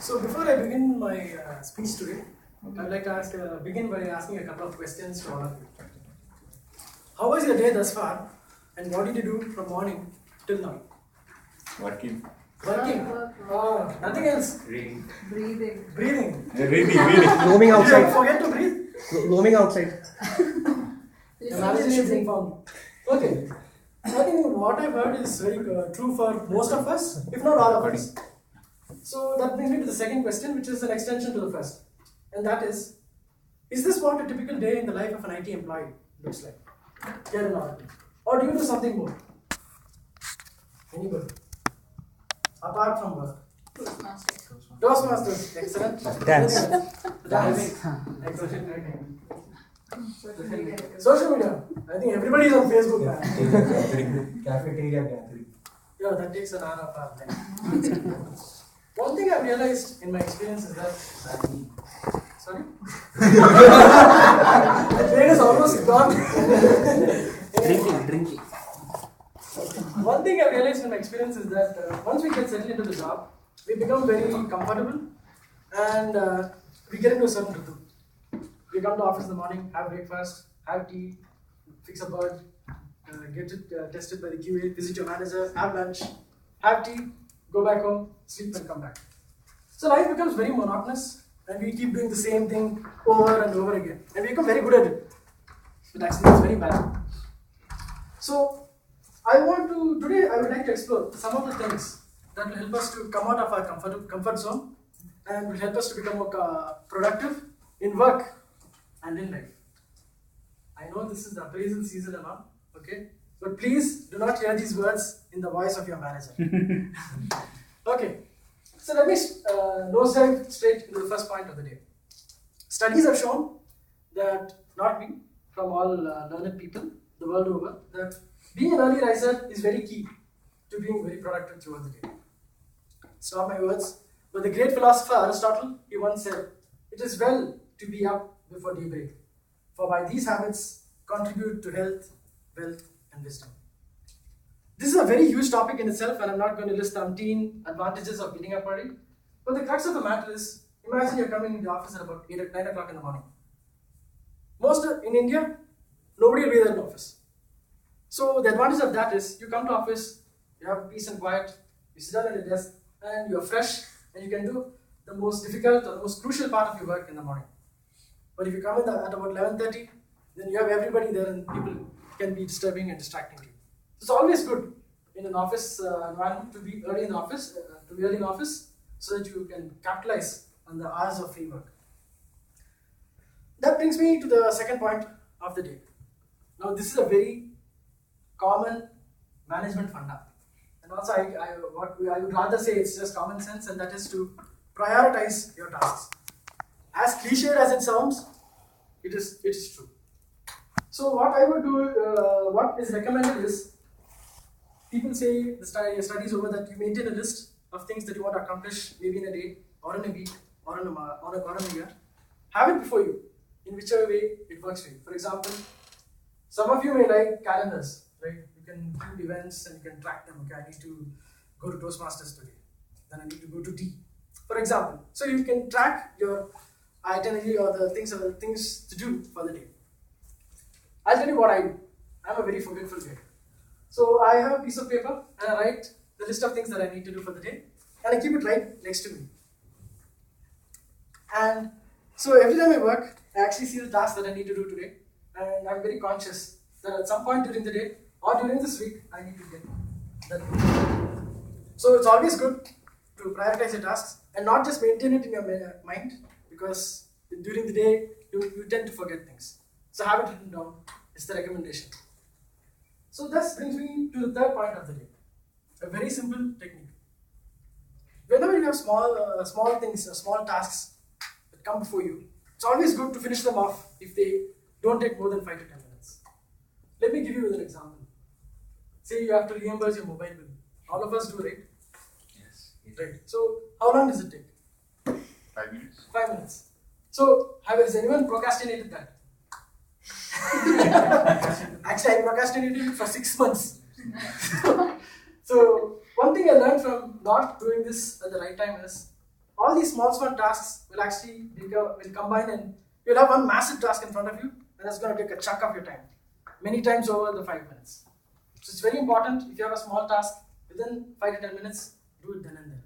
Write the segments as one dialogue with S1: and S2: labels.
S1: So before I begin my speech today, I'd like to begin by asking a couple of questions to all of you. How was your day thus far, and what did you do from morning till now?
S2: Working.
S1: Working? Oh, nothing else?
S2: Reading.
S3: Breathing.
S1: Breathing?
S2: Reading.
S4: Roaming
S1: Did you
S4: outside.
S1: forget to breathe?
S4: Roaming outside.
S1: The manager should be informed. Okay. I think what I've heard is very true for most of us, if not all of us. So that brings me to the second question, which is an extension to the first. And that is this what a typical day in the life of an IT employee looks like? Here in Oracle. Or do you do something more? Anybody? Apart from work. Toastmasters. Excellent.
S4: Dance.
S1: Excellent. Social media. I think everybody is on Facebook now.
S4: Cafeteria gathering.
S1: Yeah, that takes an hour of our time. One thing I've realized in my experience is that. Sorry? The brain is almost gone.
S4: Drinking.
S1: One thing I've realized in my experience is that once we get settled into the job, we become very comfortable and we get into a certain rhythm. We come to office in the morning, have breakfast, have tea, fix a bug, get it tested by the QA, visit your manager, have lunch, have tea, go back home, sleep and come back. So life becomes very monotonous and we keep doing the same thing over and over again and we become very good at it. But actually it's very bad. So today I would like to explore some of the things that will help us to come out of our comfort zone and will help us to become more productive in work and in life. I know this is the appraisal season and all, okay? But please do not hear these words in the voice of your manager. Okay, so let me nosedive straight into the first point of the day. Studies have shown that, not me, from all learned people the world over, that being an early riser is very key to being very productive throughout the day. It's not my words, but the great philosopher Aristotle, he once said, "It is well to be up before daybreak, for by these habits contribute to health, wealth, and wisdom." This is a very huge topic in itself, and I'm not going to list umpteen advantages of getting up early. But the crux of the matter is, imagine you're coming in the office at about 9 o'clock in the morning. In India, nobody will be there in the office. So the advantage of that is, you come to office, you have peace and quiet, you sit down at your desk, and you're fresh, and you can do the most difficult or the most crucial part of your work in the morning. But if you come in at about 11:30, then you have everybody there and people can be disturbing and distracting you. So it's always good in an office environment to be early in the office, so that you can capitalize on the hours of free work. That brings me to the second point of the day. Now this is a very common management funda. And also what I would rather say it's just common sense, and that is to prioritize your tasks. As cliched as it sounds, it is true. So what I would do, what is recommended is, people say the studies over that you maintain a list of things that you want to accomplish maybe in a day, or in a week, or in a year. Have it before you, in whichever way it works for you. For example, some of you may like calendars, right? You can do events and you can track them. Okay, I need to go to Toastmasters today. Then I need to go to tea. For example, so you can track your itinerary or the things to do for the day. I'll tell you what I do. I'm a very forgetful guy. So I have a piece of paper and I write the list of things that I need to do for the day, and I keep it right next to me. And so every time I work, I actually see the task that I need to do today, and I'm very conscious that at some point during the day or during this week, I need to get that. So it's always good to prioritize your tasks and not just maintain it in your mind, because during the day you tend to forget things. So have it written down. It's the recommendation. So this brings me to the third point of the day. A very simple technique. Whenever you have small things, small tasks that come before you, it's always good to finish them off if they don't take more than 5 to 10 minutes. Let me give you an example. Say you have to reimburse your mobile bill. All of us do, right?
S2: Yes.
S1: Right. So how long does it take?
S2: 5 minutes.
S1: 5 minutes. So has anyone procrastinated that? Actually, I procrastinated it for 6 months. So one thing I learned from not doing this at the right time is, all these small tasks will actually will combine, and you'll have one massive task in front of you, and that's going to take a chunk of your time, many times over the 5 minutes. So it's very important, if you have a small task, within 5 to 10 minutes, do it then and there.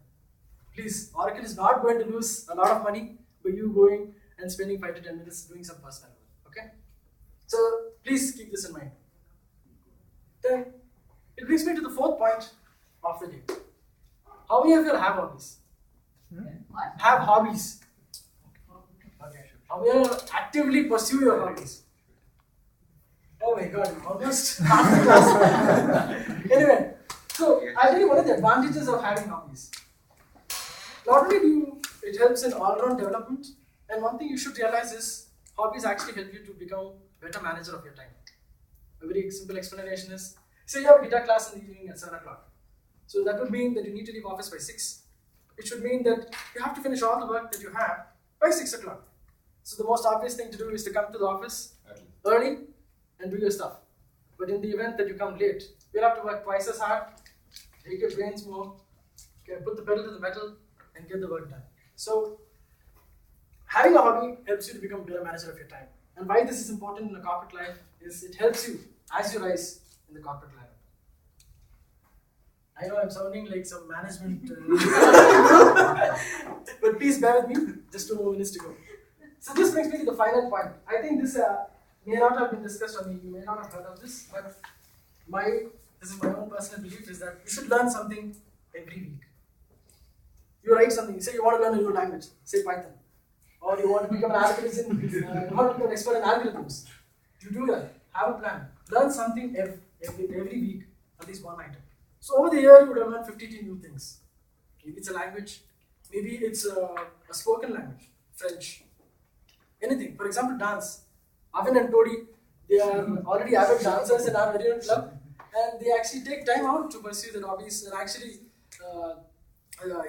S1: Please, Oracle is not going to lose a lot of money by you going and spending 5 to 10 minutes doing some personal work. Okay? So please keep this in mind. Then it brings me to the fourth point of the day. How many of you have hobbies?
S3: What?
S1: Have hobbies. Okay. How many of you actively pursue your hobbies? Oh my god, almost half the class. Anyway, so I'll tell you one of the advantages of having hobbies. Not only it helps in all-round development, and one thing you should realize is hobbies actually help you to become a better manager of your time. A very simple explanation is, say you have a guitar class in the evening at 7 o'clock. So that would mean that you need to leave office by 6. It should mean that you have to finish all the work that you have by 6 o'clock. So the most obvious thing to do is to come to the office early and do your stuff. But in the event that you come late, you'll have to work twice as hard, take your brains more, okay, put the pedal to the metal, and get the work done. So having a hobby helps you to become a better manager of your time. And why this is important in a corporate life is it helps you as you rise in the corporate ladder. I know I'm sounding like some management, but please bear with me, just 2 more minutes to go. So this brings me to the final point. I think this may not have been discussed, or you may not have heard of this, but this is my own personal belief, is that you should learn something every week. You write something, say you want to learn a new language, say Python, or you want to become an algorithm, you want to become an expert in algorithms. You do that, have a plan, learn something every week, at least one item. So over the year, you would have learned 52 new things. Maybe it's a language, maybe it's a spoken language, French, anything. For example, dance. Avin and Todi, they are already avid dancers in our very own club, and they actually take time out to pursue their hobbies and actually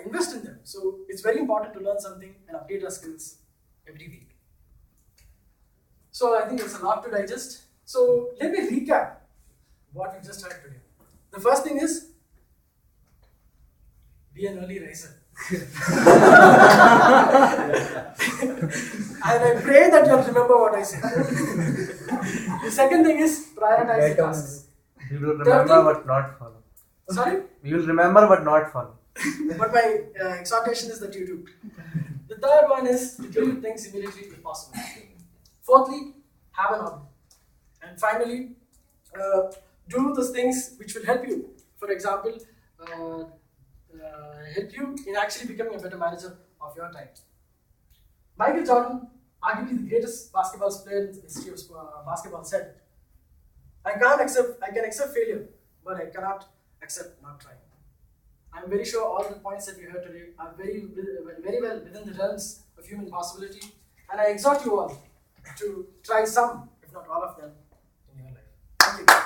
S1: invest in them. So it's very important to learn something and update our skills every week. So I think it's a lot to digest. So let me recap what we just heard today. The first thing is, be an early riser. And I pray that you'll remember what I said. The second thing is, prioritize the tasks.
S4: We will remember but not follow.
S1: Sorry?
S4: We will remember but not follow.
S1: But my exhortation is that you do. The third one is to do things immediately if possible. Fourthly, have an hobby. And finally, do those things which will help you. For example, help you in actually becoming a better manager of your time. Michael Jordan, arguably the greatest basketball player in the history of basketball, said, I can accept failure, but I cannot accept not trying. I'm very sure all the points that we heard today are very well within the realms of human possibility, and I exhort you all to try some, if not all of them, in your life. Thank you.